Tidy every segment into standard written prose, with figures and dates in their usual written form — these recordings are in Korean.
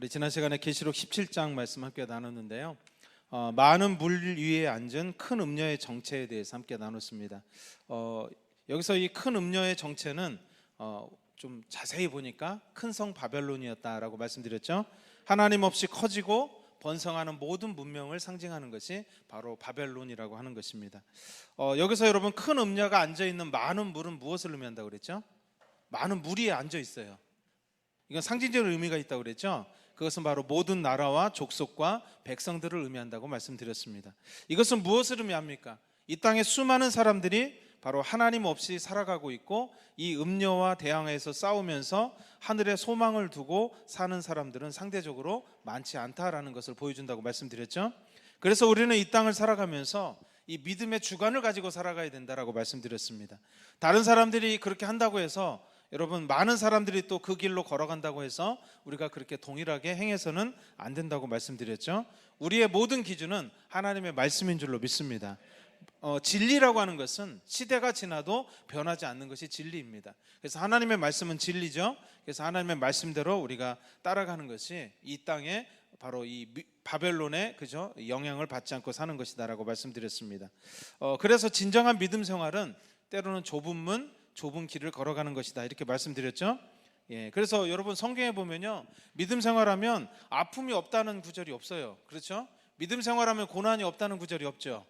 우리 지난 시간에 계시록 17장 말씀 함께 나눴는데요. 많은 물 위에 앉은 큰 음녀의 정체에 대해서 함께 나눴습니다. 여기서 이 큰 음녀의 정체는 좀 자세히 보니까 큰 성 바벨론이었다라고 말씀드렸죠. 하나님 없이 커지고 번성하는 모든 문명을 상징하는 것이 바로 바벨론이라고 하는 것입니다. 여기서 여러분 큰 음녀가 앉아있는 많은 물은 무엇을 의미한다고 그랬죠? 많은 물 위에 앉아 있어요. 이건 상징적인 의미가 있다고 그랬죠. 그것은 바로 모든 나라와 족속과 백성들을 의미한다고 말씀드렸습니다. 이것은 무엇을 의미합니까? 이 땅에 수많은 사람들이 바로 하나님 없이 살아가고 있고 이 음녀와 대항해서 싸우면서 하늘에 소망을 두고 사는 사람들은 상대적으로 많지 않다라는 것을 보여준다고 말씀드렸죠. 그래서 우리는 이 땅을 살아가면서 이 믿음의 주관을 가지고 살아가야 된다라고 말씀드렸습니다. 다른 사람들이 그렇게 한다고 해서 여러분 많은 사람들이 또 그 길로 걸어간다고 해서 우리가 그렇게 동일하게 행해서는 안 된다고 말씀드렸죠. 우리의 모든 기준은 하나님의 말씀인 줄로 믿습니다. 진리라고 하는 것은 시대가 지나도 변하지 않는 것이 진리입니다. 그래서 하나님의 말씀은 진리죠. 그래서 하나님의 말씀대로 우리가 따라가는 것이 이 땅에 바로 이 바벨론의 영향을 받지 않고 사는 것이다라고 말씀드렸습니다. 그래서 진정한 믿음 생활은 때로는 좁은 문, 좁은 길을 걸어가는 것이다 이렇게 말씀드렸죠. 그래서 여러분 성경에 보면요, 믿음 생활하면 아픔이 없다는 구절이 없어요. 그렇죠? 믿음 생활하면 고난이 없다는 구절이 없죠.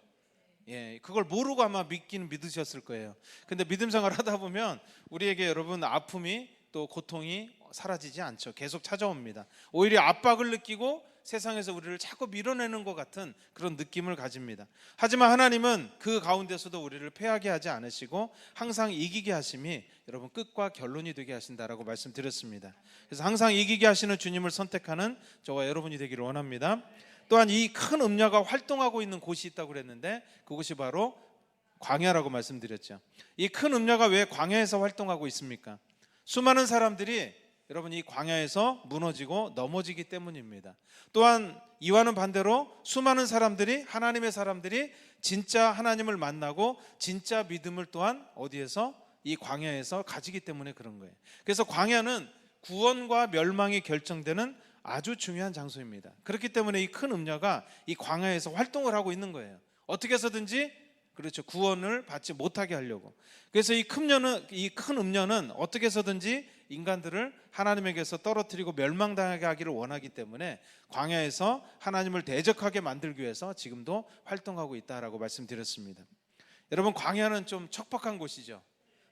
그걸 모르고 아마 믿기는 믿으셨을 거예요. 근데 믿음 생활 하다 보면 우리에게 여러분 아픔이 또 고통이 사라지지 않죠. 계속 찾아옵니다. 오히려 압박을 느끼고 세상에서 우리를 자꾸 밀어내는 것 같은 그런 느낌을 가집니다. 하지만 하나님은 그 가운데서도 우리를 패하게 하지 않으시고 항상 이기게 하심이 여러분 끝과 결론이 되게 하신다라고 말씀드렸습니다. 그래서 항상 이기게 하시는 주님을 선택하는 저와 여러분이 되기를 원합니다. 또한 이 큰 음녀가 활동하고 있는 곳이 있다고 그랬는데 그곳이 바로 광야라고 말씀드렸죠. 이 큰 음녀가 왜 광야에서 활동하고 있습니까? 수많은 사람들이 여러분 이 광야에서 무너지고 넘어지기 때문입니다. 또한 이와는 반대로 수많은 사람들이 하나님의 사람들이 진짜 하나님을 만나고 진짜 믿음을 또한 어디에서? 이 광야에서 가지기 때문에 그런 거예요. 그래서 광야는 구원과 멸망이 결정되는 아주 중요한 장소입니다. 그렇기 때문에 이 큰 음녀가 이 광야에서 활동을 하고 있는 거예요. 어떻게 해서든지 그렇죠, 구원을 받지 못하게 하려고. 그래서 이 큰 음녀는 어떻게 해서든지 인간들을 하나님에게서 떨어뜨리고 멸망당하게 하기를 원하기 때문에 광야에서 하나님을 대적하게 만들기 위해서 지금도 활동하고 있다라고 말씀드렸습니다. 여러분 광야는 좀 척박한 곳이죠.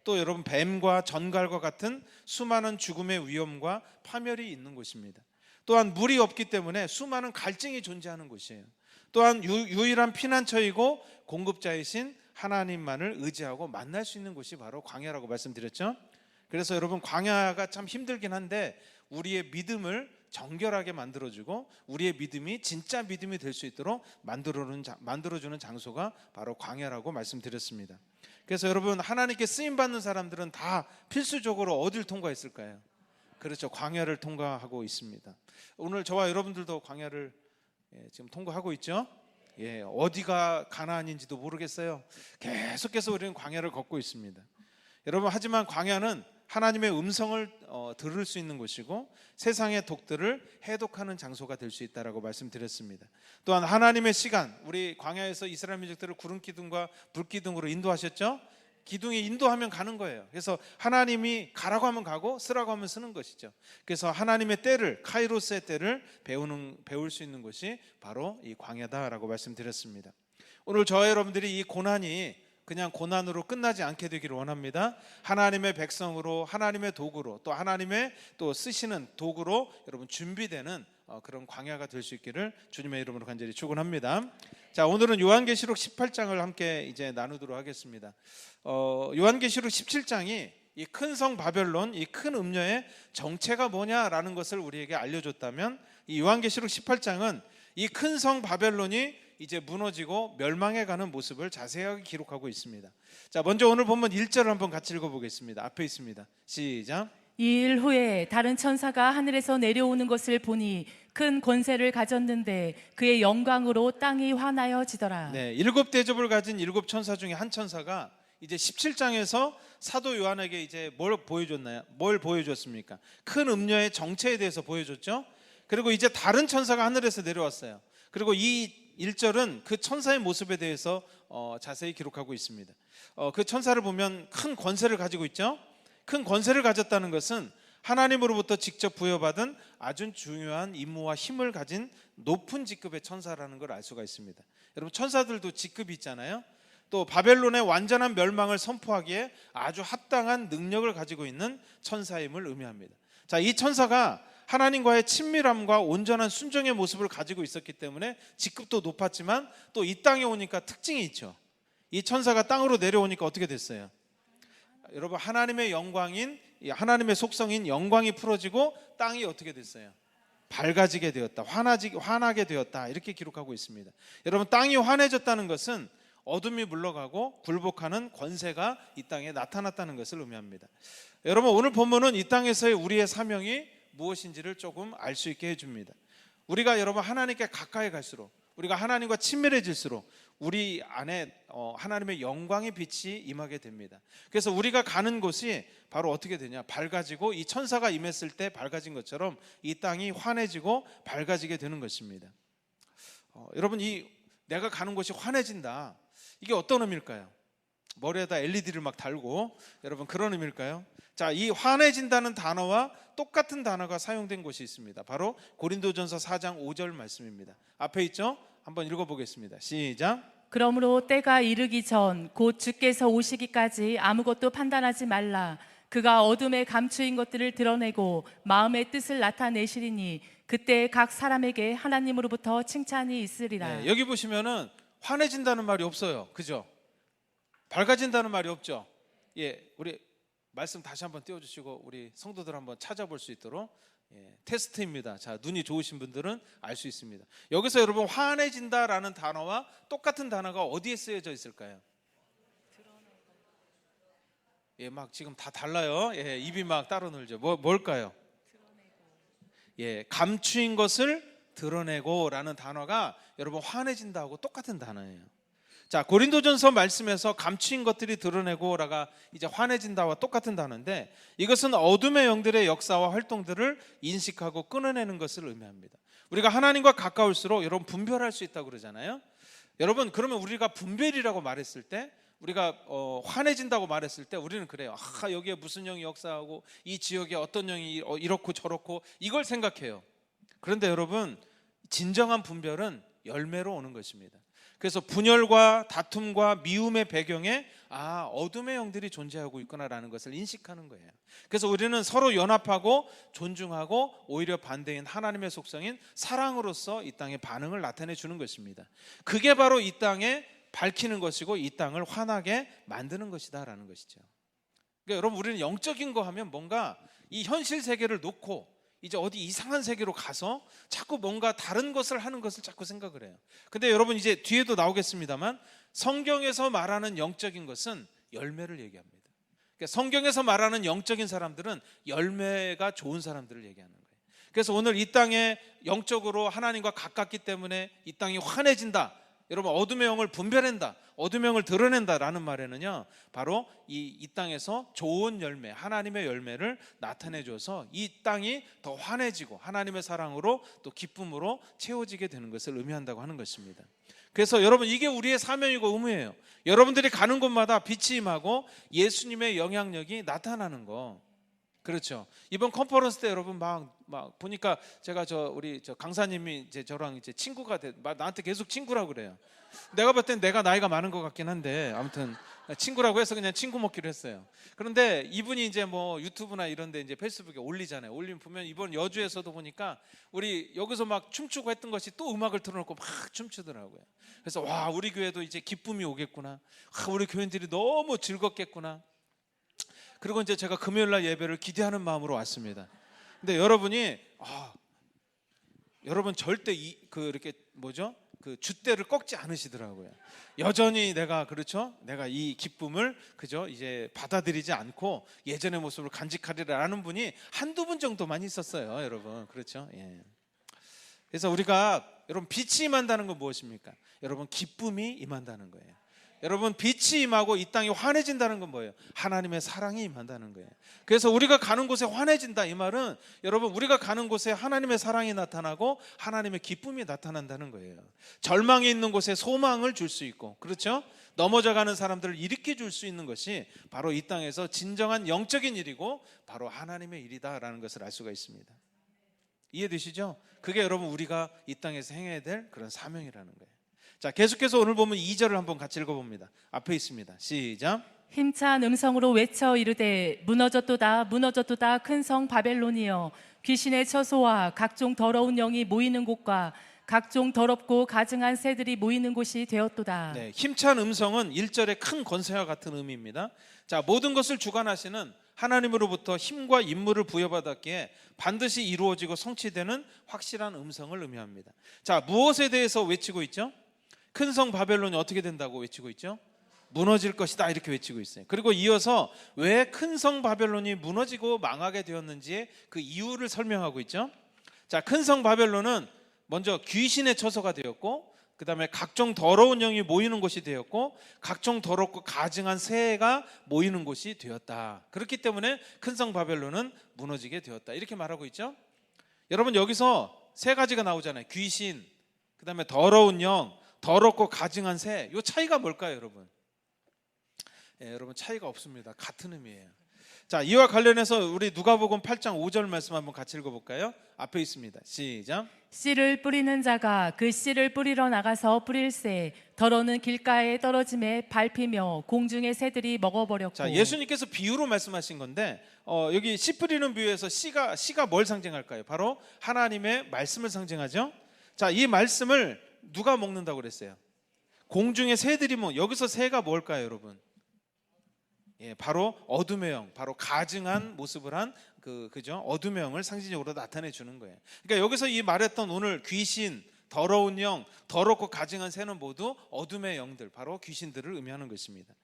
또 여러분 뱀과 전갈과 같은 수많은 죽음의 위험과 파멸이 있는 곳입니다. 또한 물이 없기 때문에 수많은 갈증이 존재하는 곳이에요. 또한 유일한 피난처이고 공급자이신 하나님만을 의지하고 만날 수 있는 곳이 바로 광야라고 말씀드렸죠. 그래서 여러분 광야가 참 힘들긴 한데 우리의 믿음을 정결하게 만들어주고 우리의 믿음이 진짜 믿음이 될 수 있도록 만들어주는 장소가 바로 광야라고 말씀드렸습니다. 그래서 여러분 하나님께 쓰임받는 사람들은 다 필수적으로 어디를 통과했을까요? 그렇죠, 광야를 통과하고 있습니다. 오늘 저와 여러분들도 광야를 지금 통과하고 있죠. 어디가 가나안인지도 모르겠어요. 계속해서 우리는 광야를 걷고 있습니다. 여러분 하지만 광야는 하나님의 음성을 들을 수 있는 곳이고 세상의 독들을 해독하는 장소가 될 수 있다라고 말씀드렸습니다. 또한 하나님의 시간, 우리 광야에서 이스라엘 민족들을 구름 기둥과 불 기둥으로 인도하셨죠. 기둥이 인도하면 가는 거예요. 그래서 하나님이 가라고 하면 가고 쓰라고 하면 쓰는 것이죠. 그래서 하나님의 때를, 카이로스의 때를 배울 수 있는 곳이 바로 이 광야다라고 말씀드렸습니다. 오늘 저와 여러분들이 이 고난이 그냥 고난으로 끝나지 않게 되기를 원합니다. 하나님의 백성으로, 하나님의 도구로, 또 하나님의 또 쓰시는 도구로 여러분 준비되는 그런 광야가 될 수 있기를 주님의 이름으로 간절히 축원합니다. 자, 오늘은 요한계시록 18장을 함께 이제 나누도록 하겠습니다. 요한계시록 17장이 이 큰 성 바벨론, 이 큰 음녀의 정체가 뭐냐라는 것을 우리에게 알려줬다면 이 요한계시록 18장은 이 큰 성 바벨론이 이제 무너지고 멸망해가는 모습을 자세하게 기록하고 있습니다. 자, 먼저 오늘 본문 1절을 한번 같이 읽어보겠습니다. 앞에 있습니다. 시작. 이 일 후에 다른 천사가 하늘에서 내려오는 것을 보니 큰 권세를 가졌는데 그의 영광으로 땅이 환하여지더라. 네, 7대접을 가진 7천사 중에 한 천사가 이제 17장에서 사도 요한에게 이제 뭘 보여줬나요? 뭘 보여줬습니까? 큰 음녀의 정체에 대해서 보여줬죠. 그리고 이제 다른 천사가 하늘에서 내려왔어요. 그리고 이 1절은 그 천사의 모습에 대해서 자세히 기록하고 있습니다. 그 천사를 보면 큰 권세를 가지고 있죠. 큰 권세를 가졌다는 것은 하나님으로부터 직접 부여받은 아주 중요한 임무와 힘을 가진 높은 직급의 천사라는 걸 알 수가 있습니다. 여러분, 천사들도 직급이 있잖아요. 또 바벨론의 완전한 멸망을 선포하기에 아주 합당한 능력을 가지고 있는 천사임을 의미합니다. 자, 이 천사가 하나님과의 친밀함과 온전한 순종의 모습을 가지고 있었기 때문에 직급도 높았지만 또 이 땅에 오니까 특징이 있죠. 이 천사가 땅으로 내려오니까 어떻게 됐어요? 여러분, 하나님의 영광인, 하나님의 속성인 영광이 풀어지고 땅이 어떻게 됐어요? 밝아지게 되었다, 환하게 되었다, 이렇게 기록하고 있습니다. 여러분, 땅이 환해졌다는 것은 어둠이 물러가고 굴복하는 권세가 이 땅에 나타났다는 것을 의미합니다. 여러분, 오늘 본문은 이 땅에서의 우리의 사명이 무엇인지를 조금 알 수 있게 해줍니다. 우리가 여러분 하나님께 가까이 갈수록, 우리가 하나님과 친밀해질수록 우리 안에 하나님의 영광의 빛이 임하게 됩니다. 그래서 우리가 가는 곳이 바로 어떻게 되냐, 밝아지고, 이 천사가 임했을 때 밝아진 것처럼 이 땅이 환해지고 밝아지게 되는 것입니다. 여러분, 이 내가 가는 곳이 환해진다, 이게 어떤 의미일까요? 머리에다 LED를 막 달고, 여러분, 그런 의미일까요? 자, 이 환해진다는 단어와 똑같은 단어가 사용된 곳이 있습니다. 바로 고린도전서 4장 5절 말씀입니다. 앞에 있죠? 한번 읽어보겠습니다. 시작. 그러므로 때가 이르기 전 곧 주께서 오시기까지 아무것도 판단하지 말라. 그가 어둠에 감추인 것들을 드러내고 마음의 뜻을 나타내시리니 그때 각 사람에게 하나님으로부터 칭찬이 있으리라. 네, 여기 보시면은 환해진다는 말이 없어요. 그죠? 밝아진다는 말이 없죠. 예, 우리 말씀 다시 한번 띄워주시고 우리 성도들 한번 찾아볼 수 있도록, 테스트입니다. 자, 눈이 좋으신 분들은 알 수 있습니다. 여기서 여러분, 환해진다라는 단어와 똑같은 단어가 어디에 쓰여져 있을까요? 막 지금 다 달라요. 입이 막 따로 늘죠. 뭘까요? 감추인 것을 드러내고라는 단어가 여러분 환해진다하고 똑같은 단어예요. 자, 고린도전서 말씀에서 감추인 것들이 드러내고라가 이제 환해진다와 똑같은 단어인데, 이것은 어둠의 영들의 역사와 활동들을 인식하고 끊어내는 것을 의미합니다. 우리가 하나님과 가까울수록 여러분 분별할 수 있다고 그러잖아요. 여러분, 그러면 우리가 분별이라고 말했을 때, 우리가 환해진다고 말했을 때 우리는 그래요. 여기에 무슨 영이 역사하고 이 지역에 어떤 영이 이렇고 저렇고, 이걸 생각해요. 그런데 여러분, 진정한 분별은 열매로 오는 것입니다. 그래서 분열과 다툼과 미움의 배경에 어둠의 영들이 존재하고 있구나라는 것을 인식하는 거예요. 그래서 우리는 서로 연합하고 존중하고 오히려 반대인 하나님의 속성인 사랑으로서 이 땅에 반응을 나타내 주는 것입니다. 그게 바로 이 땅에 밝히는 것이고 이 땅을 환하게 만드는 것이다라는 것이죠. 그러니까 여러분, 우리는 영적인 거 하면 뭔가 이 현실 세계를 놓고 이제 어디 이상한 세계로 가서 자꾸 뭔가 다른 것을 하는 것을 자꾸 생각을 해요. 근데 여러분, 이제 뒤에도 나오겠습니다만 성경에서 말하는 영적인 것은 열매를 얘기합니다. 그러니까 성경에서 말하는 영적인 사람들은 열매가 좋은 사람들을 얘기하는 거예요. 그래서 오늘 이 땅에 영적으로 하나님과 가깝기 때문에 이 땅이 환해진다, 여러분, 어둠의 영을 분별한다, 어둠의 영을 드러낸다라는 말에는요, 바로 이 땅에서 좋은 열매, 하나님의 열매를 나타내줘서 이 땅이 더 환해지고 하나님의 사랑으로 또 기쁨으로 채워지게 되는 것을 의미한다고 하는 것입니다. 그래서 여러분, 이게 우리의 사명이고 의무예요. 여러분들이 가는 곳마다 빛이 임하고 예수님의 영향력이 나타나는 거. 그렇죠. 이번 컨퍼런스 때 여러분 막 보니까 제가 우리 강사님이 이제 저랑 이제 친구가 나한테 계속 친구라고 그래요. 내가 볼 땐 내가 나이가 많은 것 같긴 한데 아무튼 친구라고 해서 그냥 친구 먹기로 했어요. 그런데 이분이 이제 뭐 유튜브나 이런데 이제 페이스북에 올리잖아요. 올리면 보면 이번 여주에서도 보니까 우리 여기서 막 춤추고 했던 것이 또 음악을 틀어놓고 막 춤추더라고요. 그래서 와, 우리 교회도 이제 기쁨이 오겠구나. 우리 교인들이 너무 즐겁겠구나. 그리고 이제 제가 금요일날 예배를 기대하는 마음으로 왔습니다. 근데 여러분이 여러분 절대 이렇게 그 줏대를 꺾지 않으시더라고요. 여전히 내가 이 기쁨을 이제 받아들이지 않고 예전의 모습을 간직하리라는 분이 한두 분 정도만 있었어요, 여러분. 그렇죠? 예. 그래서 우리가 여러분, 빛이 임한다는 건 무엇입니까? 여러분, 기쁨이 임한다는 거예요. 여러분 빛이 임하고 이 땅이 환해진다는 건 뭐예요? 하나님의 사랑이 임한다는 거예요. 그래서 우리가 가는 곳에 환해진다 이 말은 여러분 우리가 가는 곳에 하나님의 사랑이 나타나고 하나님의 기쁨이 나타난다는 거예요. 절망이 있는 곳에 소망을 줄 수 있고, 그렇죠? 넘어져가는 사람들을 일으켜 줄 수 있는 것이 바로 이 땅에서 진정한 영적인 일이고 바로 하나님의 일이다라는 것을 알 수가 있습니다. 이해되시죠? 그게 여러분 우리가 이 땅에서 행해야 될 그런 사명이라는 거예요. 자, 계속해서 오늘 보면 2절을 한번 같이 읽어봅니다. 앞에 있습니다. 시작. 힘찬 음성으로 외쳐 이르되 무너졌도다 무너졌도다 큰 성 바벨론이여, 귀신의 처소와 각종 더러운 영이 모이는 곳과 각종 더럽고 가증한 새들이 모이는 곳이 되었도다. 네, 힘찬 음성은 1절의 큰 권세와 같은 의미입니다. 자, 모든 것을 주관하시는 하나님으로부터 힘과 임무를 부여받았기에 반드시 이루어지고 성취되는 확실한 음성을 의미합니다. 자, 무엇에 대해서 외치고 있죠? 큰 성 바벨론이 어떻게 된다고 외치고 있죠? 무너질 것이다 이렇게 외치고 있어요. 그리고 이어서 왜 큰 성 바벨론이 무너지고 망하게 되었는지의 그 이유를 설명하고 있죠. 자, 큰 성 바벨론은 먼저 귀신의 처소가 되었고, 그 다음에 각종 더러운 영이 모이는 곳이 되었고, 각종 더럽고 가증한 새가 모이는 곳이 되었다. 그렇기 때문에 큰 성 바벨론은 무너지게 되었다 이렇게 말하고 있죠. 여러분 여기서 세 가지가 나오잖아요. 귀신, 그 다음에 더러운 영, 더럽고 가증한 새. 이 차이가 뭘까요, 여러분? 예, 여러분 차이가 없습니다. 같은 의미예요. 자, 이와 관련해서 우리 누가복음 8장 5절 말씀 한번 같이 읽어볼까요? 앞에 있습니다. 시작. 씨를 뿌리는 자가 그 씨를 뿌리러 나가서 뿌릴새 더러는 길가에 떨어짐에 밟히며 공중의 새들이 먹어버렸고. 자, 예수님께서 비유로 말씀하신 건데 여기 씨 뿌리는 비유에서 씨가 뭘 상징할까요? 바로 하나님의 말씀을 상징하죠. 자, 이 말씀을 누가 먹는다고 그랬어요? 공중의 새들이 여기서 새가 뭘까요, 여러분? 예, 바로 어둠의 영, 바로 가증한 모습을 한 그죠? 어둠의 영을 상징적으로 나타내 주는 거예요. 그러니까 여기서 이 말했던 오늘 귀신, 더러운 영, 더럽고 가증한 새는 모두 어둠의 영들, 바로 귀신들을 의미하는 것입니다.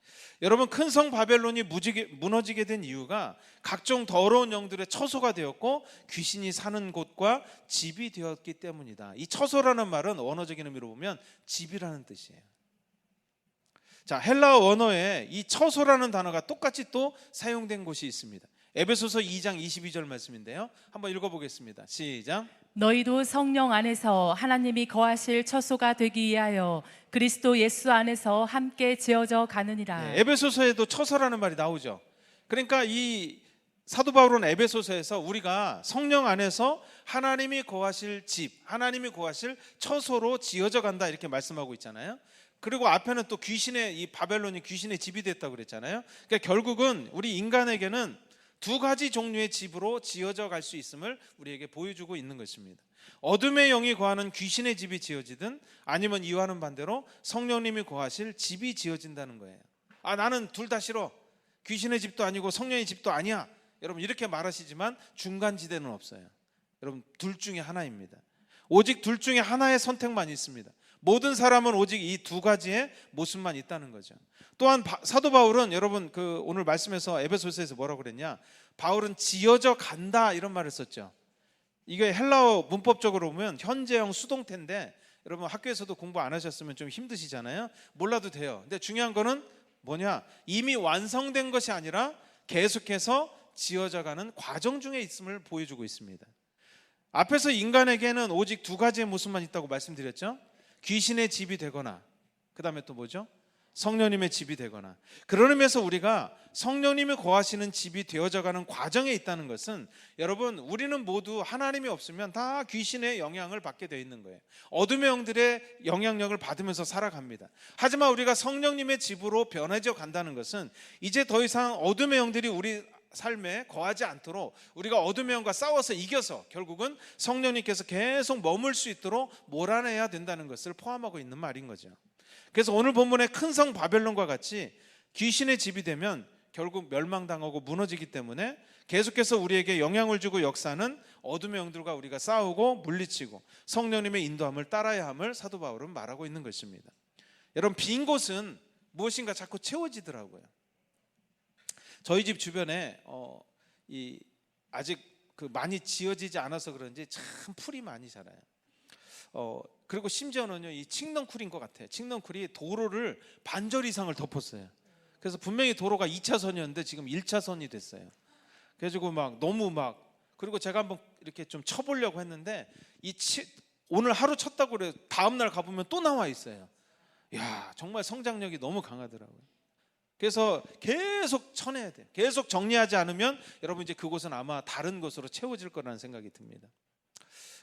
여러분, 큰 성 바벨론이 무너지게 된 이유가 각종 더러운 영들의 처소가 되었고 귀신이 사는 곳과 집이 되었기 때문이다. 이 처소라는 말은 원어적인 의미로 보면 집이라는 뜻이에요. 자, 헬라어 원어에 이 처소라는 단어가 똑같이 또 사용된 곳이 있습니다. 에베소서 2장 22절 말씀인데요. 한번 읽어보겠습니다. 시작. 너희도 성령 안에서 하나님이 거하실 처소가 되기 위하여 그리스도 예수 안에서 함께 지어져 가느니라. 네, 에베소서에도 처소라는 말이 나오죠. 그러니까 이 사도 바울은 에베소서에서 우리가 성령 안에서 하나님이 거하실 집, 하나님이 거하실 처소로 지어져 간다 이렇게 말씀하고 있잖아요. 그리고 앞에는 또 이 바벨론이 귀신의 집이 됐다고 그랬잖아요. 그러니까 결국은 우리 인간에게는 두 가지 종류의 집으로 지어져 갈 수 있음을 우리에게 보여주고 있는 것입니다. 어둠의 영이 거하는 귀신의 집이 지어지든 아니면 이와는 반대로 성령님이 거하실 집이 지어진다는 거예요. 아, 나는 둘 다 싫어. 귀신의 집도 아니고 성령의 집도 아니야. 여러분 이렇게 말하시지만 중간지대는 없어요. 여러분 둘 중에 하나입니다. 오직 둘 중에 하나의 선택만 있습니다. 모든 사람은 오직 이 두 가지의 모습만 있다는 거죠. 또한 사도 바울은 여러분 오늘 말씀에서 에베소서에서 뭐라고 그랬냐? 바울은 지어져 간다 이런 말을 썼죠. 이게 헬라어 문법적으로 보면 현재형 수동태인데 여러분 학교에서도 공부 안 하셨으면 좀 힘드시잖아요. 몰라도 돼요. 근데 중요한 거는 뭐냐? 이미 완성된 것이 아니라 계속해서 지어져 가는 과정 중에 있음을 보여주고 있습니다. 앞에서 인간에게는 오직 두 가지의 모습만 있다고 말씀드렸죠. 귀신의 집이 되거나 그 다음에 또 뭐죠? 성령님의 집이 되거나. 그런 의미에서 우리가 성령님이 거하시는 집이 되어져가는 과정에 있다는 것은 여러분 우리는 모두 하나님이 없으면 다 귀신의 영향을 받게 되어 있는 거예요. 어둠의 영들의 영향력을 받으면서 살아갑니다. 하지만 우리가 성령님의 집으로 변해져 간다는 것은 이제 더 이상 어둠의 영들이 우리 삶에 거하지 않도록 우리가 어둠의 영과 싸워서 이겨서 결국은 성령님께서 계속 머물 수 있도록 몰아내야 된다는 것을 포함하고 있는 말인 거죠. 그래서 오늘 본문의 큰 성 바벨론과 같이 귀신의 집이 되면 결국 멸망당하고 무너지기 때문에 계속해서 우리에게 영향을 주고 역사는 어둠의 영들과 우리가 싸우고 물리치고 성령님의 인도함을 따라야 함을 사도 바울은 말하고 있는 것입니다. 여러분 빈 곳은 무엇인가 자꾸 채워지더라고요. 저희 집 주변에 아직 많이 지어지지 않아서 그런지 참 풀이 많이 자라요. 그리고 심지어는요, 이 칡넝쿨인 것 같아요. 칡넝쿨이 도로를 반절 이상을 덮었어요. 그래서 분명히 도로가 2차선이었는데 지금 1차선이 됐어요. 그래가지고 막 너무 막, 그리고 제가 한번 이렇게 좀 쳐보려고 했는데 오늘 하루 쳤다고 그래 다음 날 가보면 또 나와 있어요. 야, 정말 성장력이 너무 강하더라고요. 그래서 계속 쳐내야 돼요. 계속 정리하지 않으면 여러분 이제 그곳은 아마 다른 것으로 채워질 거라는 생각이 듭니다.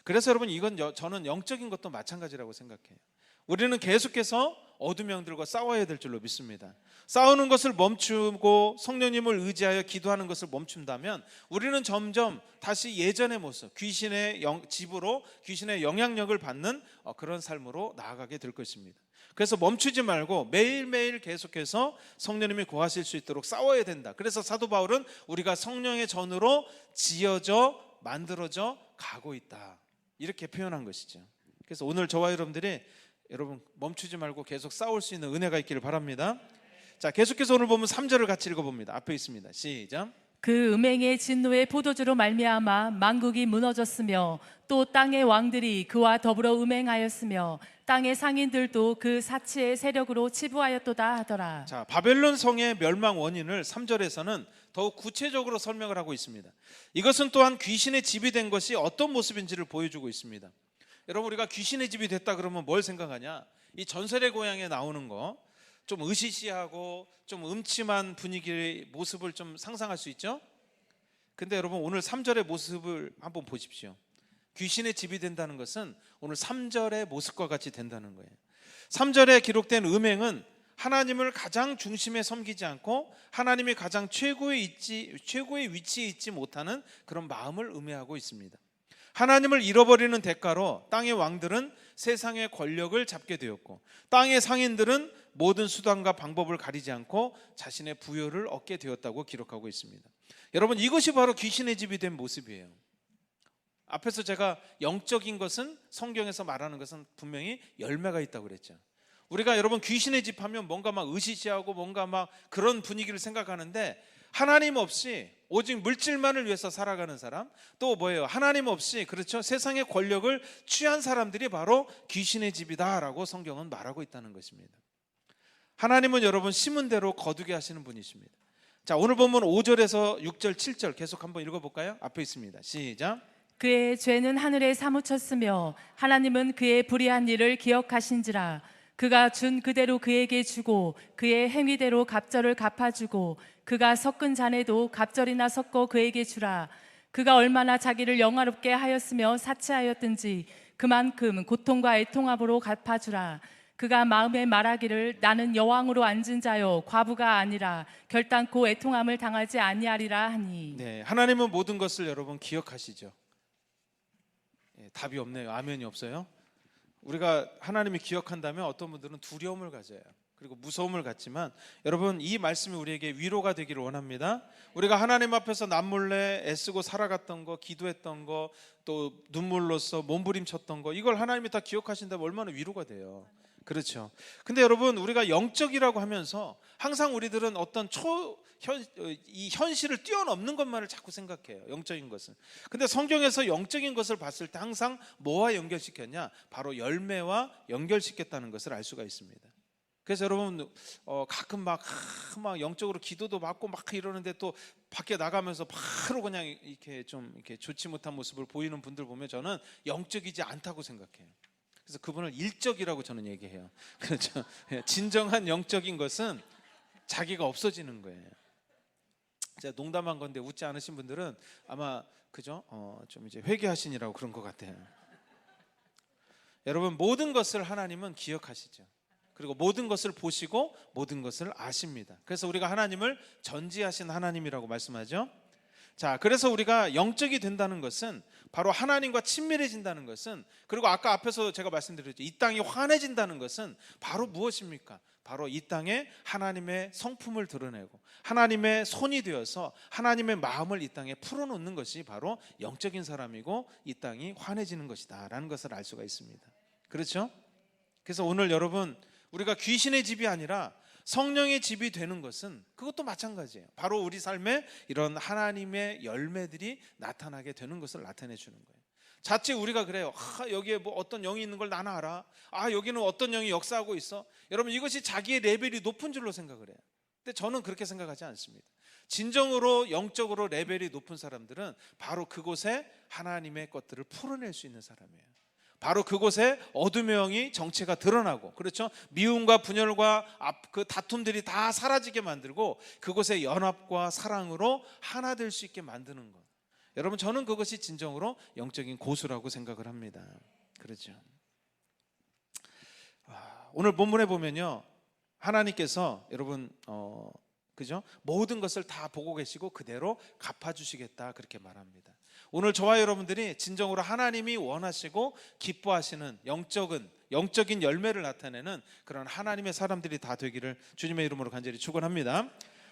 그래서 여러분 이건 저는 영적인 것도 마찬가지라고 생각해요. 우리는 계속해서 어둠의 영들과 싸워야 될 줄로 믿습니다. 싸우는 것을 멈추고 성령님을 의지하여 기도하는 것을 멈춘다면 우리는 점점 다시 예전의 모습, 귀신의 집으로 귀신의 영향력을 받는 그런 삶으로 나아가게 될 것입니다. 그래서 멈추지 말고 매일매일 계속해서 성령님이 구하실 수 있도록 싸워야 된다. 그래서 사도 바울은 우리가 성령의 전으로 지어져 만들어져 가고 있다, 이렇게 표현한 것이죠. 그래서 오늘 저와 여러분들이 여러분 멈추지 말고 계속 싸울 수 있는 은혜가 있기를 바랍니다. 자, 계속해서 오늘 보면 3절을 같이 읽어봅니다. 앞에 있습니다. 시작. 그 음행의 진노의 포도주로 말미암아 만국이 무너졌으며 또 땅의 왕들이 그와 더불어 음행하였으며 땅의 상인들도 그 사치의 세력으로 치부하였도다 하더라. 자, 바벨론 성의 멸망 원인을 3절에서는 더욱 구체적으로 설명을 하고 있습니다. 이것은 또한 귀신의 집이 된 것이 어떤 모습인지를 보여주고 있습니다. 여러분, 우리가 귀신의 집이 됐다 그러면 뭘 생각하냐? 이 전설의 고향에 나오는 거, 좀 으시시하고 좀 음침한 분위기의 모습을 좀 상상할 수 있죠? 근데 여러분 오늘 3절의 모습을 한번 보십시오. 귀신의 집이 된다는 것은 오늘 3절의 모습과 같이 된다는 거예요. 3절에 기록된 음행은 하나님을 가장 중심에 섬기지 않고 하나님이 가장 최고의 위치에 있지 못하는 그런 마음을 의미하고 있습니다. 하나님을 잃어버리는 대가로 땅의 왕들은 세상의 권력을 잡게 되었고 땅의 상인들은 모든 수단과 방법을 가리지 않고 자신의 부여를 얻게 되었다고 기록하고 있습니다. 여러분, 이것이 바로 귀신의 집이 된 모습이에요. 앞에서 제가 영적인 것은, 성경에서 말하는 것은 분명히 열매가 있다고 그랬죠. 우리가 여러분 귀신의 집 하면 뭔가 막 으시시하고 뭔가 막 그런 분위기를 생각하는데, 하나님 없이 오직 물질만을 위해서 살아가는 사람, 또 뭐예요? 하나님 없이, 그렇죠, 세상의 권력을 취한 사람들이 바로 귀신의 집이다라고 성경은 말하고 있다는 것입니다. 하나님은 여러분 심은 대로 거두게 하시는 분이십니다. 자, 오늘 본문 5절에서 6절 7절 계속 한번 읽어볼까요? 앞에 있습니다. 시작. 그의 죄는 하늘에 사무쳤으며 하나님은 그의 불의한 일을 기억하신지라. 그가 준 그대로 그에게 주고 그의 행위대로 갑절을 갚아주고 그가 섞은 잔에도 갑절이나 섞어 그에게 주라. 그가 얼마나 자기를 영화롭게 하였으며 사치하였든지 그만큼 고통과 애통함으로 갚아주라. 그가 마음에 말하기를 나는 여왕으로 앉은 자요 과부가 아니라 결단코 애통함을 당하지 아니하리라 하니. 네, 하나님은 모든 것을 여러분 기억하시죠. 답이 없네요. 아멘이 없어요. 우리가 하나님이 기억한다면 어떤 분들은 두려움을 가져요. 그리고 무서움을 갖지만 여러분, 이 말씀이 우리에게 위로가 되기를 원합니다. 우리가 하나님 앞에서 남몰래 애쓰고 살아갔던 거, 기도했던 거, 또 눈물로써 몸부림쳤던 거, 이걸 하나님이 다 기억하신다면 얼마나 위로가 돼요. 그렇죠. 근데 여러분, 우리가 영적이라고 하면서 항상 우리들은 어떤 이 현실을 뛰어넘는 것만을 자꾸 생각해요. 영적인 것은. 근데 성경에서 영적인 것을 봤을 때 항상 뭐와 연결시켰냐? 바로 열매와 연결시켰다는 것을 알 수가 있습니다. 그래서 여러분 가끔 막 영적으로 기도도 받고 막 이러는데 또 밖에 나가면서 바로 그냥 이렇게 좀 이렇게 좋지 못한 모습을 보이는 분들 보면 저는 영적이지 않다고 생각해요. 그래서 그분을 일적이라고 저는 얘기해요. 그렇죠. 진정한 영적인 것은 자기가 없어지는 거예요. 제가 농담한 건데 웃지 않으신 분들은 아마 그죠? 좀 이제 회개하시니라고 그런 것 같아요. 여러분, 모든 것을 하나님은 기억하시죠. 그리고 모든 것을 보시고 모든 것을 아십니다. 그래서 우리가 하나님을 전지하신 하나님이라고 말씀하죠. 자, 그래서 우리가 영적이 된다는 것은 바로 하나님과 친밀해진다는 것은, 그리고 아까 앞에서 제가 말씀드렸죠, 이 땅이 환해진다는 것은 바로 무엇입니까? 바로 이 땅에 하나님의 성품을 드러내고 하나님의 손이 되어서 하나님의 마음을 이 땅에 풀어놓는 것이 바로 영적인 사람이고 이 땅이 환해지는 것이다 라는 것을 알 수가 있습니다. 그렇죠? 그래서 오늘 여러분, 우리가 귀신의 집이 아니라 성령의 집이 되는 것은 그것도 마찬가지예요. 바로 우리 삶에 이런 하나님의 열매들이 나타나게 되는 것을 나타내 주는 거예요. 자칫 우리가 그래요. 여기에 뭐 어떤 영이 있는 걸 나는 알아. 여기는 어떤 영이 역사하고 있어. 여러분, 이것이 자기의 레벨이 높은 줄로 생각을 해요. 근데 저는 그렇게 생각하지 않습니다. 진정으로 영적으로 레벨이 높은 사람들은 바로 그곳에 하나님의 것들을 풀어낼 수 있는 사람이에요. 바로 그곳에 어둠의 영이 정체가 드러나고, 그렇죠? 미움과 분열과 그 다툼들이 다 사라지게 만들고 그곳에 연합과 사랑으로 하나 될 수 있게 만드는 것. 여러분, 저는 그것이 진정으로 영적인 고수라고 생각을 합니다. 그렇죠? 오늘 본문에 보면요, 하나님께서 여러분 그죠? 모든 것을 다 보고 계시고 그대로 갚아주시겠다, 그렇게 말합니다. 오늘 저와 여러분들이 진정으로 하나님이 원하시고 기뻐하시는 영적인 열매를 나타내는 그런 하나님의 사람들이 다 되기를 주님의 이름으로 간절히 축원합니다.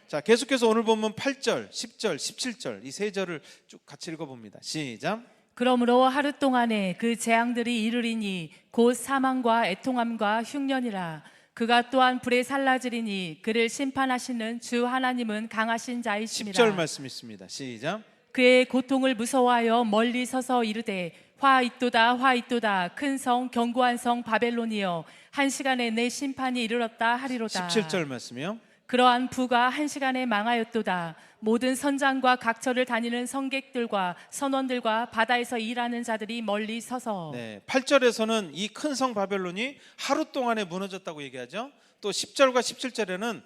자, 계속해서 오늘 본문 8절, 10절, 17절 이 세 절을 쭉 같이 읽어봅니다. 시작. 그러므로 하루 동안에 그 재앙들이 이르리니 곧 사망과 애통함과 흉년이라. 그가 또한 불에 살라지리니 그를 심판하시는 주 하나님은 강하신 자이심이라. 10절 말씀 있습니다. 시작. 그의 고통을 무서워하여 멀리 서서 이르되 화 있도다 화 있도다 큰 성 견고한 성 바벨론이여 한 시간에 내 심판이 이르렀다 하리로다. 17절 말씀이요. 그러한 부가 한 시간에 망하였도다. 모든 선장과 각처를 다니는 성객들과 선원들과 바다에서 일하는 자들이 멀리 서서. 네, 8절에서는 이 큰 성 바벨론이 하루 동안에 무너졌다고 얘기하죠. 또 10절과 17절에는